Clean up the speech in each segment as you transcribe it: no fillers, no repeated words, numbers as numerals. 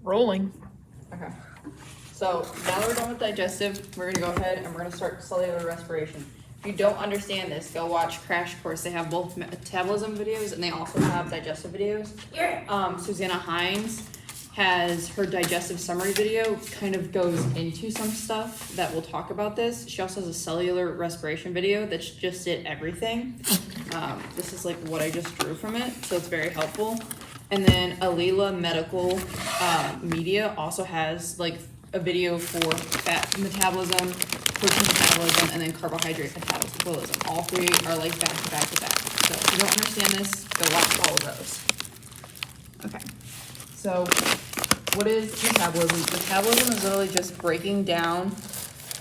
Rolling. Okay. So now that we're done with digestive, we're gonna go ahead and we're gonna start cellular respiration. If you don't understand this, go watch Crash Course. They have both metabolism videos and they also have digestive videos. Susanna Hines has her digestive summary video, kind of goes into some stuff that will talk about this. She also has a cellular respiration video that's just it everything. This is like what I just drew from it, so it's very helpful. And then Alila Medical Media also has like a video for fat metabolism, protein metabolism, and then carbohydrate metabolism. All three are like back to back to back. So if you don't understand this, go watch all of those. Okay, so what is metabolism? Metabolism is literally just breaking down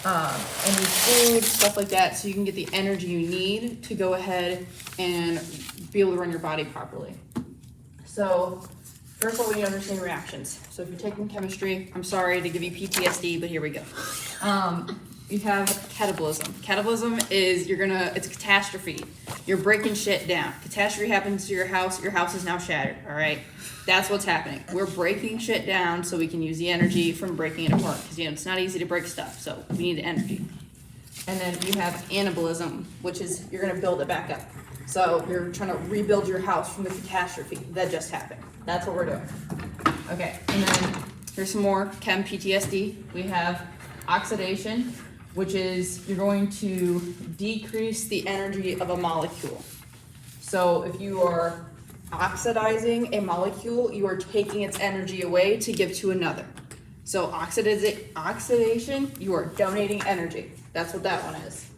any food, stuff like that, so you can get the energy you need to go ahead and be able to run your body properly. So first of all, we need to understand reactions. So if you're taking chemistry, I'm sorry to give you PTSD, but here we go. You have catabolism. Catabolism is it's a catastrophe. You're breaking shit down. Catastrophe happens to your house is now shattered, all right? That's what's happening. We're breaking shit down so we can use the energy from breaking it apart, because it's not easy to break stuff, so we need the energy. And then you have anabolism, which is you're gonna build it back up. So you're trying to rebuild your house from the catastrophe that just happened. That's what we're doing. Okay, and then here's some more chem PTSD. We have oxidation, which is you're going to decrease the energy of a molecule. So if you are oxidizing a molecule, you are taking its energy away to give to another. So oxidation, you are donating energy. That's what that one is.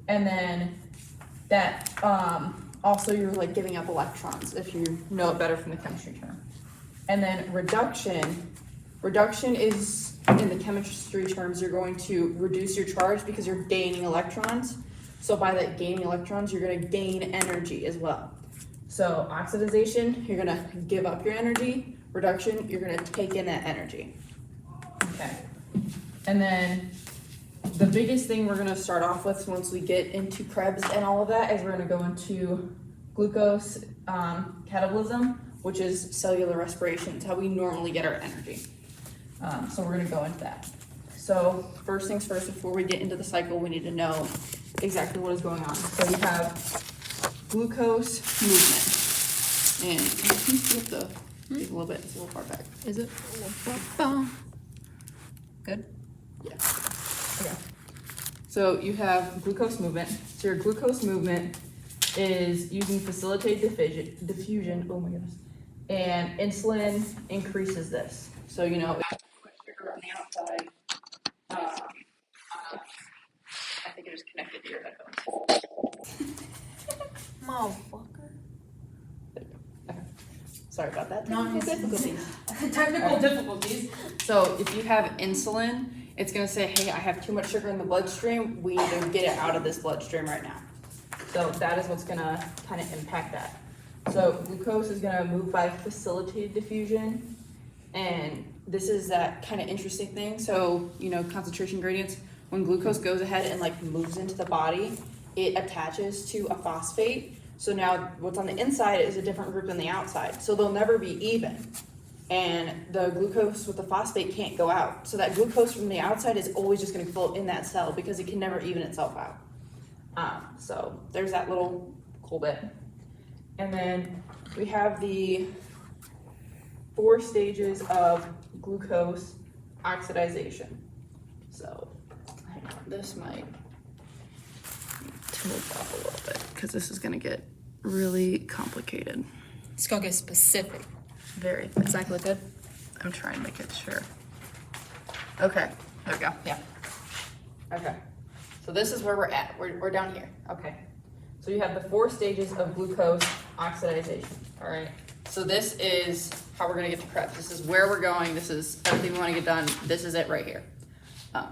And then that also you're like giving up electrons, if you know it better from the chemistry term. And then reduction is, in the chemistry terms, you're going to reduce your charge because you're gaining electrons. So by that gaining electrons, you're gonna gain energy as well. So oxidization, you're gonna give up your energy. Reduction, you're gonna take in that energy. Okay. And then the biggest thing we're gonna start off with once we get into Krebs and all of that is we're gonna go into glucose catabolism, which is cellular respiration. It's how we normally get our energy. So we're gonna go into that. So first things first, before we get into the cycle, we need to know exactly what is going on. So we have glucose movement. And let me see if a little bit, it's a little far back. Is it? Good? Yeah. Okay. So you have glucose movement. So your glucose movement is using facilitated diffusion, oh my goodness. And insulin increases this. So you know, sugar on the outside. I think it is connected to your headphones. Motherfucker. Okay. Sorry about that. Technical difficulties. So if you have insulin, it's gonna say, hey, I have too much sugar in the bloodstream. We need to get it out of this bloodstream right now. So that is what's gonna kind of impact that. So glucose is gonna move by facilitated diffusion. And this is that kind of interesting thing. So, you know, concentration gradients, when glucose goes ahead and like moves into the body, it attaches to a phosphate. So now what's on the inside is a different group than the outside. So they'll never be even. And the glucose with the phosphate can't go out. So that glucose from the outside is always just gonna float in that cell because it can never even itself out. So there's that little cool bit. And then we have the 4 stages of glucose oxidation. So hang on, this might tilt off a little bit because this is gonna get really complicated. It's gonna get specific. Very. It's not look good? I'm trying to make it sure. Okay, there we go. Yeah. Okay. So this is where we're at. We're down here. Okay. So you have the 4 stages of glucose oxidation. All right. So this is how we're gonna get to Krebs. This is where we're going. This is everything we want to get done. This is it right here. I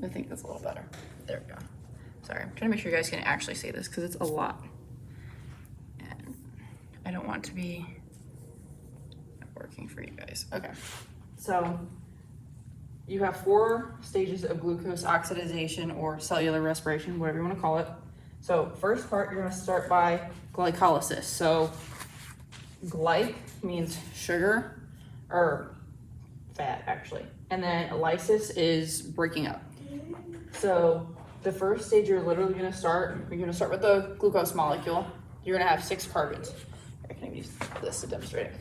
think that's a little better. There we go. Sorry, I'm trying to make sure you guys can actually see this because it's a lot. And I don't want to be working. working for you guys. Okay, so you have 4 stages of glucose oxidation or cellular respiration, whatever you want to call it. So first part, you're going to start by glycolysis. So glyc means sugar or fat actually. And then lysis is breaking up. So the first stage you're literally going to start, you're going to start with the glucose molecule. You're going to have 6 carbons. I can use this to demonstrate it.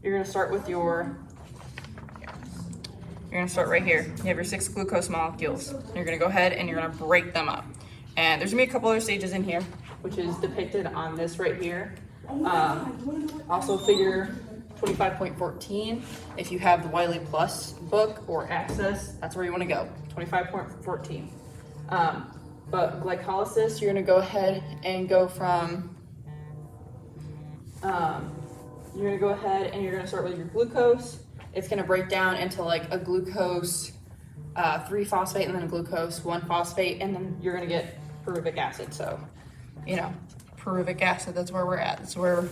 You're going to start with you're going to start right here. You have your 6 glucose molecules. You're going to go ahead and you're going to break them up. And there's going to be a couple other stages in here, which is depicted on this right here. Also figure 25.14. If you have the Wiley Plus book or Access, that's where you want to go, 25.14. But glycolysis, you're going to go ahead and go from, you're going to go ahead and you're going to start with your glucose. It's going to break down into like a glucose 3-phosphate and then a glucose 1-phosphate, and then you're going to get pyruvic acid. So, you know, pyruvic acid, that's where we're at. That's where,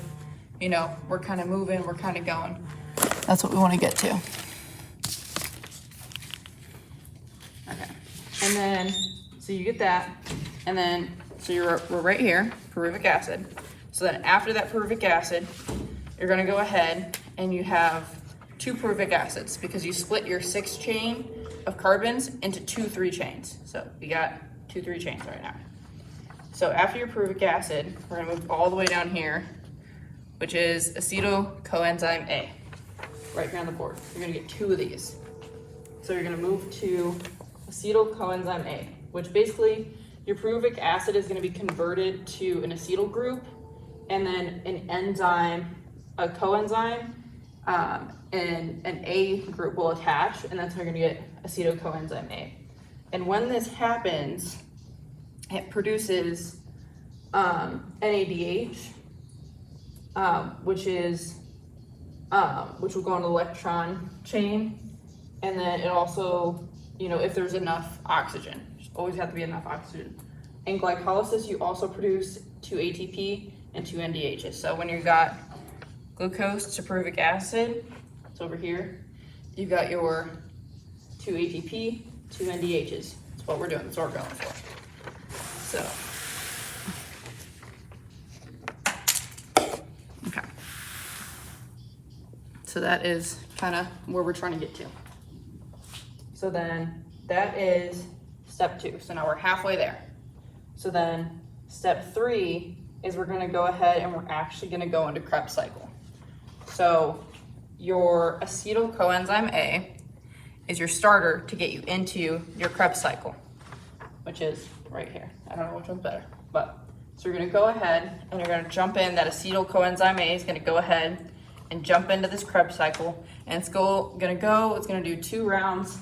you know, we're kind of moving, we're kind of going. That's what we want to get to. Okay. And then, so you get that, and then, so we're right here, pyruvic acid. So then after that pyruvic acid, you're going to go ahead and you have 2 pyruvic acids because you split your 6 chain of carbons into 2 3 chains. So you got 2 3 chains right now. So after your pyruvic acid, we're going to move all the way down here, which is acetyl coenzyme A, right here on the board. You're going to get 2 of these. So you're going to move to acetyl coenzyme A, which basically your pyruvic acid is going to be converted to an acetyl group, and then an enzyme, a coenzyme, and an A group will attach, and that's how you're going to get acetyl coenzyme A. And when this happens, it produces NADH, which will go on the electron chain, and then it also, you know, if there's enough oxygen, there's always have to be enough oxygen. In glycolysis, you also produce 2 ATP and 2 NDHs. So when you've got glucose to pyruvic acid, it's over here, you've got your 2 ATP, 2 NDHs. That's what we're doing, that's what we're going for. So, okay. So that is kind of where we're trying to get to. So then that is step 2. So now we're halfway there. So then step 3 is we're going to go ahead and we're actually going to go into Krebs cycle. So your acetyl coenzyme A is your starter to get you into your Krebs cycle, which is right here. I don't know which one's better, but so you're going to go ahead and you're going to jump in. That acetyl coenzyme A is going to go ahead and jump into this Krebs cycle, and it's going to do 2 rounds,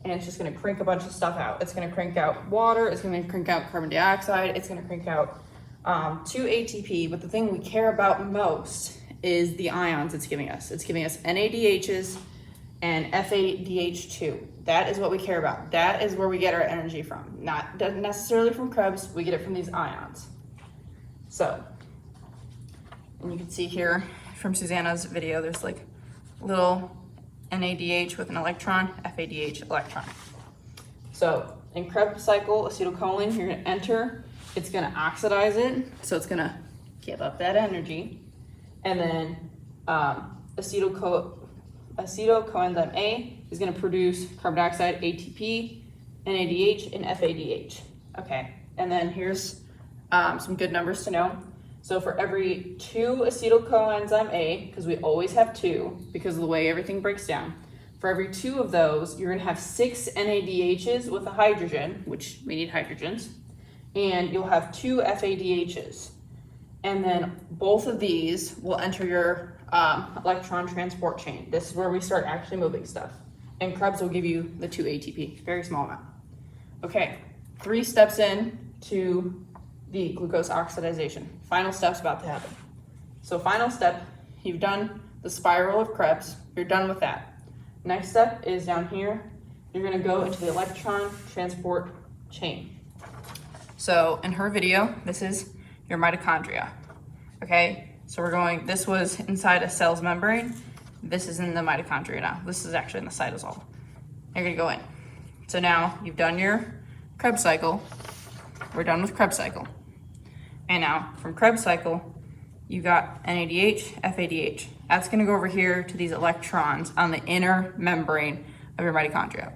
and it's just going to crank a bunch of stuff out. It's going to crank out water, it's going to crank out carbon dioxide, it's going to crank out 2 ATP, but the thing we care about most is the ions it's giving us. It's giving us NADHs and FADH2. That is what we care about. That is where we get our energy from. Not necessarily from Krebs, we get it from these ions. So, and you can see here from Susanna's video, there's like little NADH with an electron, FADH electron. So in Krebs cycle, acetylcholine, you're gonna enter, it's gonna oxidize it, so it's gonna give up that energy. And then acetyl coenzyme A is going to produce carbon dioxide, ATP, NADH, and FADH. Okay, and then here's some good numbers to know. So for every 2 acetyl coenzyme A, because we always have 2 because of the way everything breaks down, for every 2 of those, you're going to have 6 NADHs with a hydrogen, which we need hydrogens, and you'll have 2 FADHs. And then both of these will enter your electron transport chain. This is where we start actually moving stuff. And Krebs will give you the 2 ATP, very small amount. Okay, 3 steps in to the glucose oxidation. Final step's about to happen. So final step, you've done the spiral of Krebs, you're done with that. Next step is down here, you're gonna go into the electron transport chain. So in her video, this is your mitochondria. Okay, so we're going, this was inside a cell's membrane. This is in the mitochondria now. This is actually in the cytosol. You're gonna go in. So now you've done your Krebs cycle. We're done with Krebs cycle. And now from Krebs cycle, you got NADH, FADH. That's gonna go over here to these electrons on the inner membrane of your mitochondria.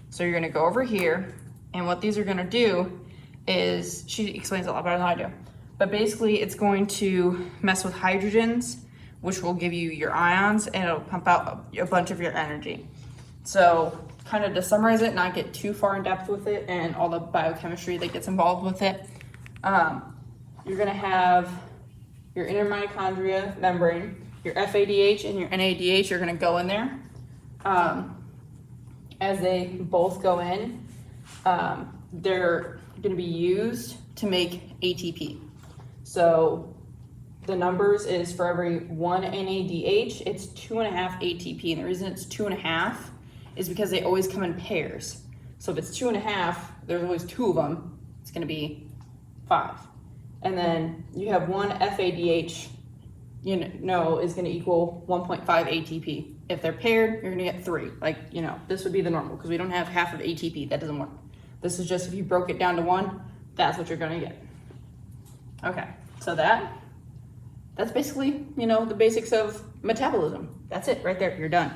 So you're gonna go over here, and what these are gonna do is, she explains it a lot better than I do, but basically it's going to mess with hydrogens, which will give you your ions, and it'll pump out a bunch of your energy. So kind of to summarize it, not get too far in depth with it and all the biochemistry that gets involved with it, you're gonna have your inner mitochondria membrane, your FADH and your NADH are gonna go in there. As they both go in, they're gonna be used to make ATP. So the numbers is for every 1 NADH, it's 2.5 ATP. And the reason it's 2.5 is because they always come in pairs. So if it's 2.5, there's always 2 of them, it's gonna be 5. And then you have 1 FADH, is gonna equal 1.5 ATP. If they're paired, you're gonna get 3. Like, this would be the normal, because we don't have half of ATP, that doesn't work. This is just if you broke it down to 1, that's what you're gonna get. Okay, so that's basically, the basics of metabolism. That's it right there, you're done.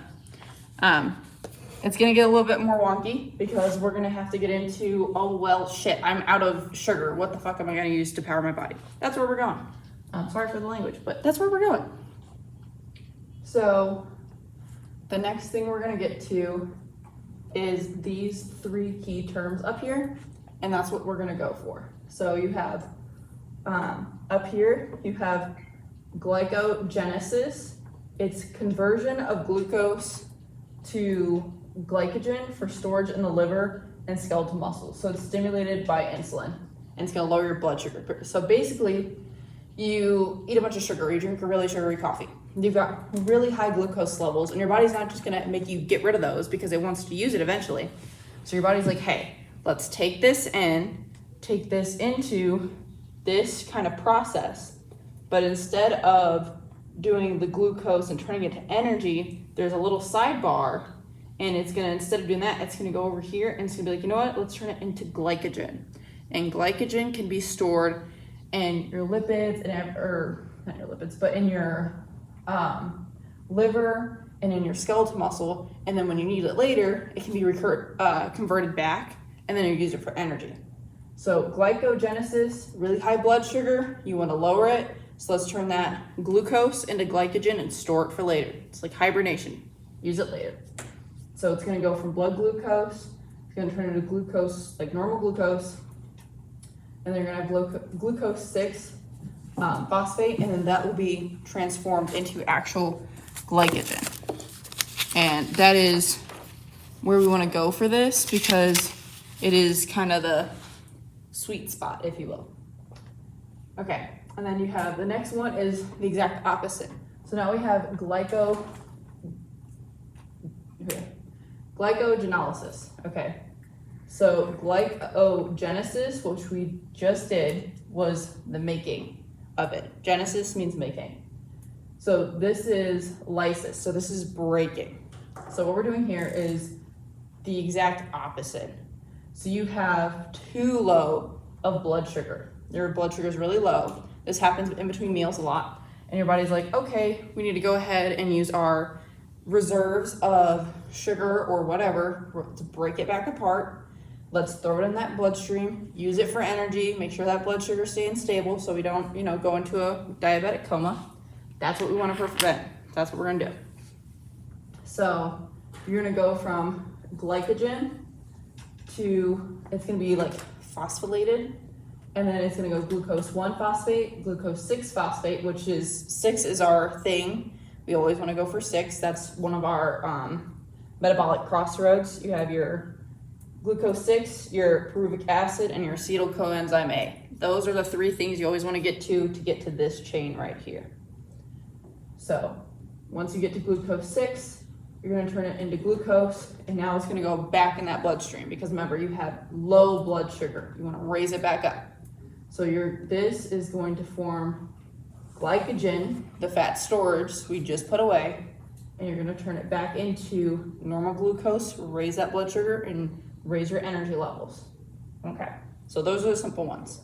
It's gonna get a little bit more wonky because we're gonna have to get into, oh, well, shit, I'm out of sugar. What the fuck am I gonna use to power my body? That's where we're going. I'm sorry for the language, but that's where we're going. So the next thing we're gonna get to is these 3 key terms up here, and that's what we're gonna go for. So you have, up here, you have glycogenesis. It's conversion of glucose to glycogen for storage in the liver and skeletal muscles. So it's stimulated by insulin, and it's gonna lower your blood sugar. So basically, you eat a bunch of sugar, you drink a really sugary coffee. You've got really high glucose levels, and your body's not just gonna make you get rid of those because it wants to use it eventually. So your body's like, hey, let's take this into this kind of process. But instead of doing the glucose and turning it to energy, there's a little sidebar, and it's gonna, instead of doing that, it's gonna go over here and it's gonna be like, you know what, let's turn it into glycogen. And glycogen can be stored in your lipids, or not your lipids, but in your liver and in your skeletal muscle. And then when you need it later, it can be converted back, and then you use it for energy. So glycogenesis, really high blood sugar, you wanna lower it. So let's turn that glucose into glycogen and store it for later. It's like hibernation, use it later. So it's gonna go from blood glucose, it's gonna turn into glucose, like normal glucose, and then you're gonna have glucose 6 phosphate, and then that will be transformed into actual glycogen. And that is where we wanna go for this, because it is kind of the sweet spot, if you will. Okay. And then you have, the next one is the exact opposite. So now we have glycogenolysis, okay? So glycogenesis, which we just did, was the making of it. Genesis means making. So this is lysis, so this is breaking. So what we're doing here is the exact opposite. So you have too low of blood sugar. Your blood sugar is really low. This happens in between meals a lot. And your body's like, okay, we need to go ahead and use our reserves of sugar or whatever to break it back apart. Let's throw it in that bloodstream, use it for energy, make sure that blood sugar is staying stable so we don't, go into a diabetic coma. That's what we want to prevent. That's what we're gonna do. So you're gonna go from glycogen to, it's gonna be like phosphorylated. And then it's gonna go glucose 1 phosphate, glucose 6 phosphate, which is, 6 is our thing. We always wanna go for 6. That's one of our metabolic crossroads. You have your glucose 6, your pyruvic acid, and your acetyl coenzyme A. Those are the 3 things you always wanna get to get to this chain right here. So once you get to glucose 6, you're gonna turn it into glucose, and now it's gonna go back in that bloodstream, because remember, you have low blood sugar. You wanna raise it back up. So this is going to form glycogen, the fat storage we just put away, and you're gonna turn it back into normal glucose, raise that blood sugar, and raise your energy levels. Okay, so those are the simple ones.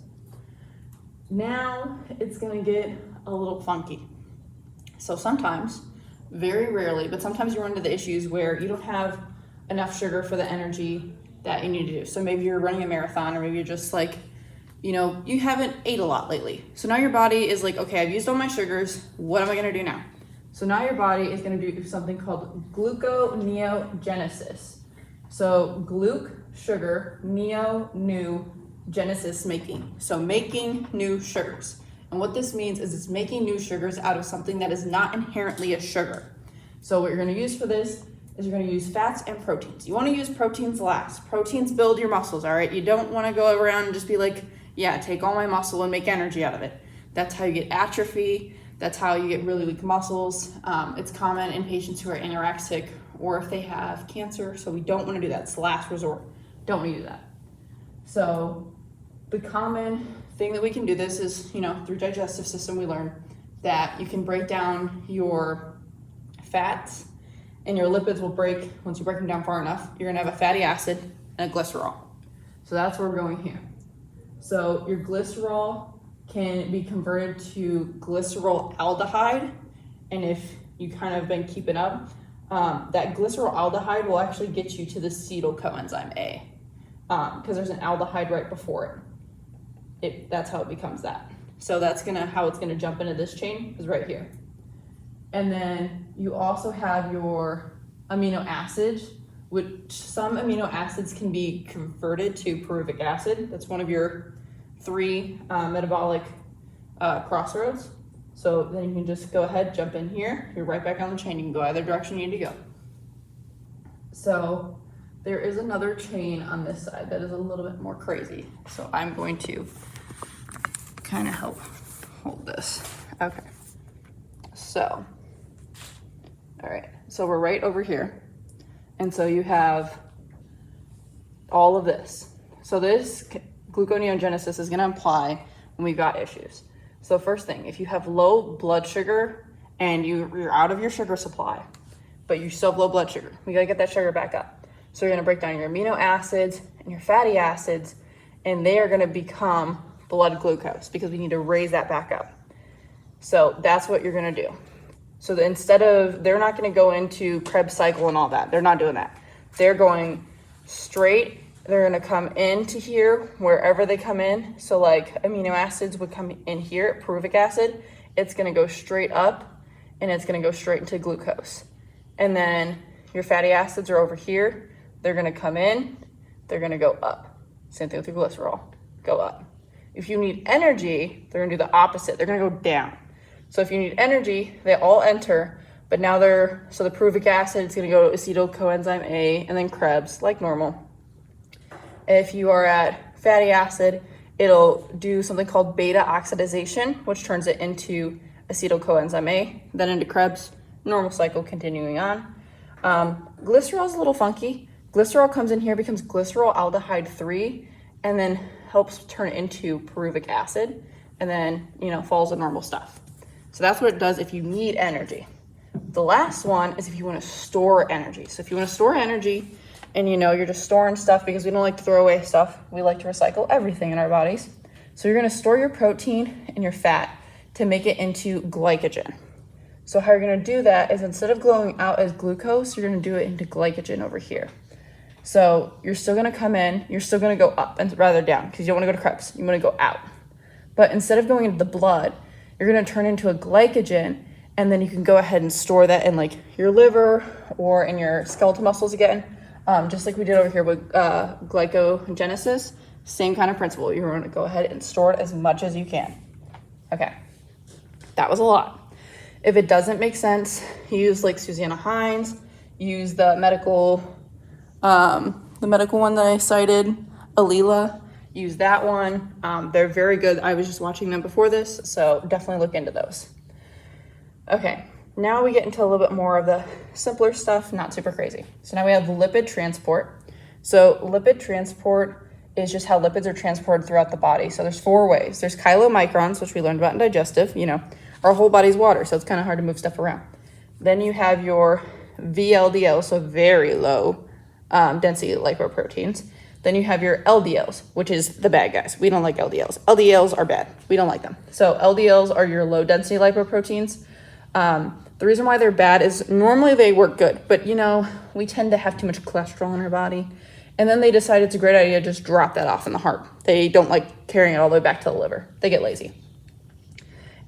Now it's gonna get a little funky. So sometimes, very rarely, but sometimes you run into the issues where you don't have enough sugar for the energy that you need to do. So maybe you're running a marathon, or maybe you're just like, you know, you haven't ate a lot lately. So now your body is like, okay, I've used all my sugars. What am I gonna do now? So now your body is gonna do something called gluconeogenesis. So gluc, sugar, neo, new, genesis, making. So making new sugars. And what this means is it's making new sugars out of something that is not inherently a sugar. So what you're gonna use for this is you're gonna use fats and proteins. You wanna use proteins last. Proteins build your muscles, all right? You don't wanna go around and just be like, yeah, take all my muscle and make energy out of it. That's how you get atrophy. That's how you get really weak muscles. It's common in patients who are anorexic or if they have cancer. So we don't want to do that. It's the last resort. Don't want to do that. So the common thing that we can do this is, you know, through digestive system, we learn that you can break down your fats and your lipids will break. Once you break them down far enough, you're going to have a fatty acid and a glycerol. So that's where we're going here. So your glycerol can be converted to glycerol aldehyde. And if you kind of been keeping up, that glycerol aldehyde will actually get you to the acetyl coenzyme A because there's an aldehyde right before it. That's how it becomes that. So that's how it's gonna jump into this chain is right here. And then you also have your amino acids, which some amino acids can be converted to pyruvic acid. That's one of your 3 metabolic crossroads. So then you can just go ahead, jump in here. You're right back on the chain. You can go either direction you need to go. So there is another chain on this side that is a little bit more crazy. So I'm going to kind of help hold this. Okay. So, all right. So we're right over here. And so you have all of this. So this gluconeogenesis is going to apply when we've got issues. So first thing, if you have low blood sugar and you're out of your sugar supply, but you still have low blood sugar, we got to get that sugar back up. So you're going to break down your amino acids and your fatty acids, and they are going to become blood glucose because we need to raise that back up. So that's what you're going to do. So they're not going to go into Krebs cycle and all that. They're not doing that. They're going straight. They're going to come into here wherever they come in. So like amino acids would come in here, pyruvic acid. It's going to go straight up and it's going to go straight into glucose. And then your fatty acids are over here. They're going to come in. They're going to go up. Same thing with your glycerol. Go up. If you need energy, they're going to do the opposite. They're going to go down. So if you need energy, they all enter, but now so the pyruvic acid is going to go to acetyl coenzyme A and then Krebs like normal. If you are at fatty acid, it'll do something called beta oxidization, which turns it into acetyl coenzyme A, then into Krebs, normal cycle continuing on. Glycerol is a little funky. Glycerol comes in here, becomes glycerol aldehyde 3, and then helps turn it into pyruvic acid, and then, follows the normal stuff. So that's what it does if you need energy. The last one is if you want to store energy. So if you want to store energy and you're just storing stuff because we don't like to throw away stuff. We like to recycle everything in our bodies. So you're going to store your protein and your fat to make it into glycogen. So how you're going to do that is instead of going out as glucose, you're going to do it into glycogen over here. So you're still going to come in, you're still going to go up and rather down because you don't want to go to Krebs. You want to go out. But instead of going into the blood, you're going to turn into a glycogen, and then you can go ahead and store that in like your liver or in your skeletal muscles again, just like we did over here with glycogenesis. Same kind of principle. You're going to go ahead and store it as much as you can. Okay, that was a lot. If it doesn't make sense, use like Susanna Hines, use the medical one that I cited, Alila. Use that one. They're very good. I was just watching them before this, so definitely look into those. Okay, now we get into a little bit more of the simpler stuff, not super crazy. So now we have lipid transport. So lipid transport is just how lipids are transported throughout the body. So there's 4 ways. There's chylomicrons, which we learned about in digestive. Our whole body's water, so it's kind of hard to move stuff around. Then you have your VLDL, so very low density lipoproteins. Then you have your LDLs, which is the bad guys. We don't like LDLs. LDLs are bad. We don't like them. So LDLs are your low density lipoproteins. The reason why they're bad is normally they work good, but you know, we tend to have too much cholesterol in our body. And then they decide it's a great idea to just drop that off in the heart. They don't like carrying it all the way back to the liver. They get lazy.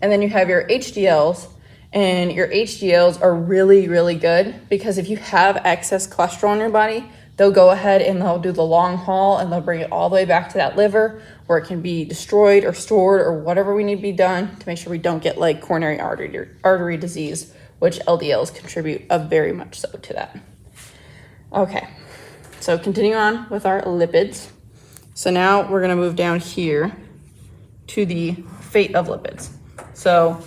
And then you have your HDLs, and your HDLs are really, really good because if you have excess cholesterol in your body, they'll go ahead and they'll do the long haul and they'll bring it all the way back to that liver where it can be destroyed or stored or whatever we need to be done to make sure we don't get like coronary artery disease, which LDLs contribute very much so to that. Okay, so continue on with our lipids. So now we're gonna move down here to the fate of lipids. So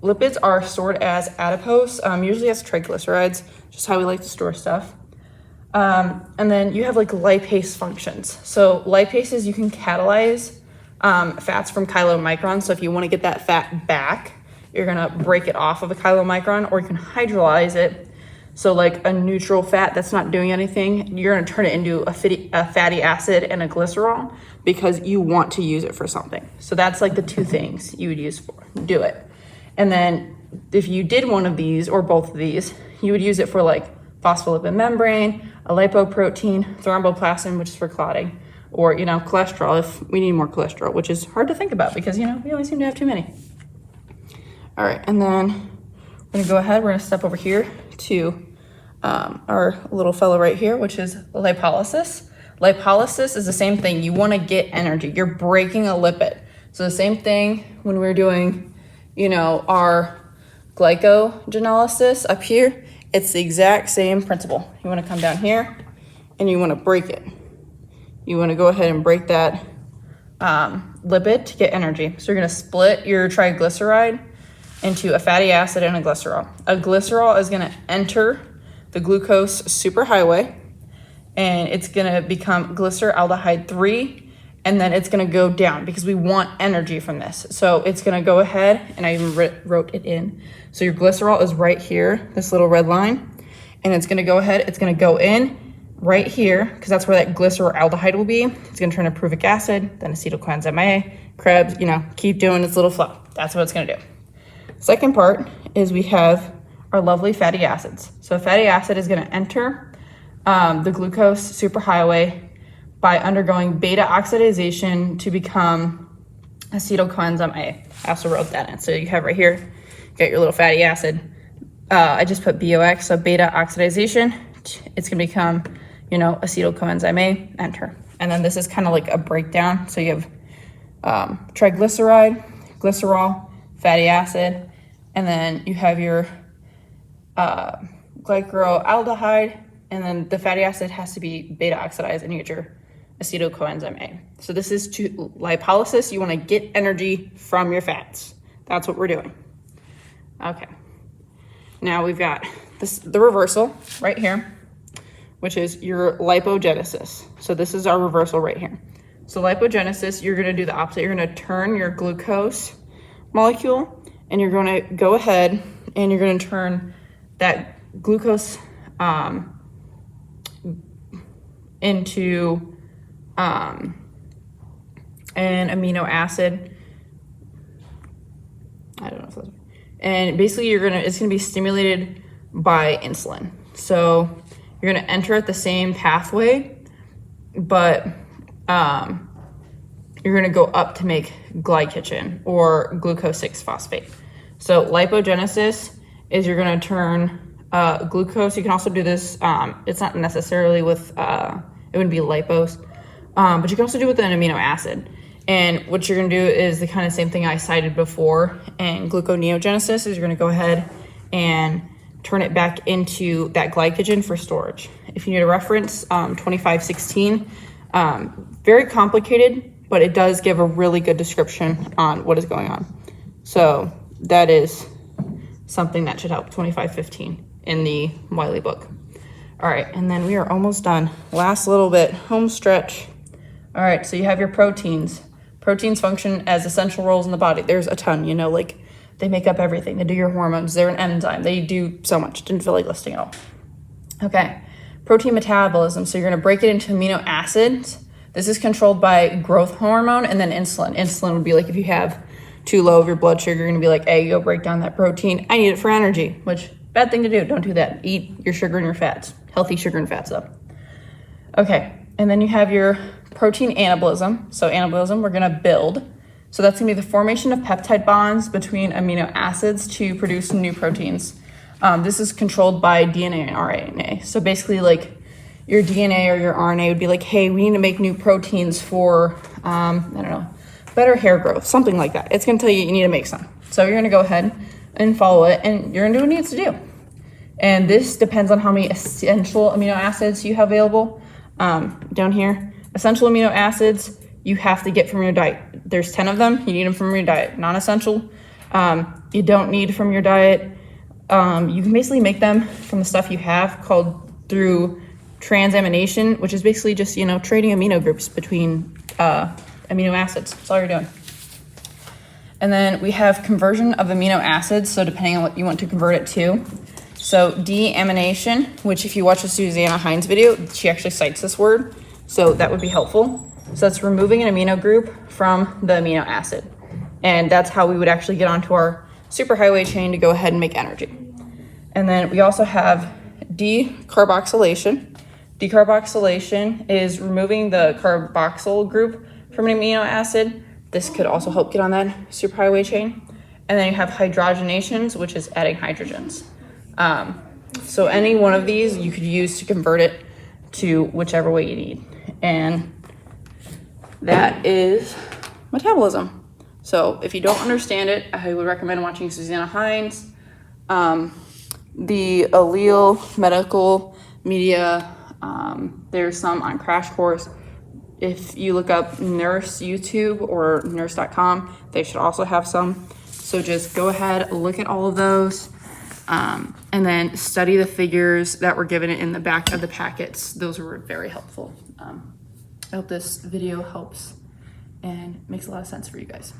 lipids are stored as adipose, usually as triglycerides, just how we like to store stuff. And then you have like lipase functions. So lipases, you can catalyze fats from chylomicrons. So if you want to get that fat back, you're going to break it off of a chylomicron, or you can hydrolyze it. So like a neutral fat that's not doing anything, you're going to turn it into a fatty acid and a glycerol because you want to use it for something. So that's like the two things you would use for do it. And then if you did one of these or both of these, you would use it for like phospholipid membrane, a lipoprotein, thromboplastin, which is for clotting, or, you know, cholesterol if we need more cholesterol, which is hard to think about because, you know, we always seem to have too many. All right, and then we're gonna go ahead, we're gonna step over here to our little fellow right here, which is lipolysis. Lipolysis is the same thing. You wanna get energy. You're breaking a lipid. So the same thing when we're doing, you know, our glycogenolysis up here, it's the exact same principle. You wanna come down here and you wanna break it. You wanna go ahead and break that lipid to get energy. So you're gonna split your triglyceride into a fatty acid and a glycerol. A glycerol is gonna enter the glucose superhighway and it's gonna become glyceraldehyde 3, and then it's gonna go down because we want energy from this. So it's gonna go ahead, and I even wrote it in. So your glycerol is right here, this little red line, and it's gonna go ahead, it's gonna go in right here, because that's where that glyceraldehyde will be. It's gonna turn to pyruvic acid, then acetylcoenzyme A, Krebs, you know, keep doing its little flow. That's what it's gonna do. Second part is we have our lovely fatty acids. So a fatty acid is gonna enter the glucose superhighway by undergoing beta oxidation to become acetylcoenzyme A. I also wrote that in. So you have right here, you got your little fatty acid. I just put BOX, so beta oxidation. It's gonna become, you know, acetylcoenzyme A, enter. And then this is kind of like a breakdown. So you have triglyceride, glycerol, fatty acid, and then you have your glyceraldehyde, and then the fatty acid has to be beta oxidized and you get your acetylcoenzyme A. So this is to lipolysis. You want to get energy from your fats. That's what we're doing. Okay. Now we've got the reversal right here, which is your lipogenesis. So this is our reversal right here. So lipogenesis, you're going to do the opposite. You're going to turn your glucose molecule and you're going to go ahead and you're going to turn that glucose into an amino acid. I don't know if that's, and basically it's gonna be stimulated by insulin. So you're gonna enter at the same pathway, but you're gonna go up to make glycogen or glucose 6-phosphate. So lipogenesis is you're gonna turn glucose. You can also do this, it's not necessarily with, it wouldn't be lipose, but you can also do it with an amino acid. And what you're gonna do is the kind of same thing I cited before. And gluconeogenesis is you're gonna go ahead and turn it back into that glycogen for storage. If you need a reference, 2516, very complicated, but it does give a really good description on what is going on. So that is something that should help, 2515 in the Wiley book. All right, and then we are almost done. Last little bit, home stretch. All right, so you have your proteins. Proteins function as essential roles in the body. There's a ton, you know, like They make up everything. They do your hormones. They're an enzyme. They do so much. Didn't feel like listing it all. Okay, protein metabolism. So you're gonna break it into amino acids. This is controlled by growth hormone and then insulin. Insulin would be like if you have too low of your blood sugar, you're gonna be like, hey, go break down that protein. I need it for energy, which bad thing to do. Don't do that. Eat your sugar and your fats. Healthy sugar and fats though. Okay, and then you have your protein anabolism. So anabolism, we're gonna build. So that's gonna be the formation of peptide bonds between amino acids to produce new proteins. This is controlled by DNA and RNA. So basically like your DNA or your RNA would be like, hey, we need to make new proteins for, I don't know, better hair growth, something like that. It's gonna tell you need to make some. So you're gonna go ahead and follow it and you're gonna do what it needs to do. And this depends on how many essential amino acids you have available. Down here, essential amino acids you have to get from your diet. There's 10 of them, you need them from your diet. Non-essential, you don't need from your diet. You can basically make them from the stuff you have called through transamination, which is basically just, you know, trading amino groups between amino acids. That's all you're doing. And then we have conversion of amino acids. So depending on what you want to convert it to. So deamination, which if you watch the Susanna Hines video, she actually cites this word. So that would be helpful. So that's removing an amino group from the amino acid. And that's how we would actually get onto our superhighway chain to go ahead and make energy. And then we also have decarboxylation. Decarboxylation is removing the carboxyl group from an amino acid. This could also help get on that superhighway chain. And then you have hydrogenations, which is adding hydrogens. So any one of these you could use to convert it to whichever way you need. And that is metabolism. So if you don't understand it, I would recommend watching Susanna Hines. The allele medical media, there's some on Crash Course. If you look up nurse YouTube or nurse.com, they should also have some. So just go ahead, look at all of those, and then study the figures that were given in the back of the packets. Those were very helpful. I hope this video helps and makes a lot of sense for you guys.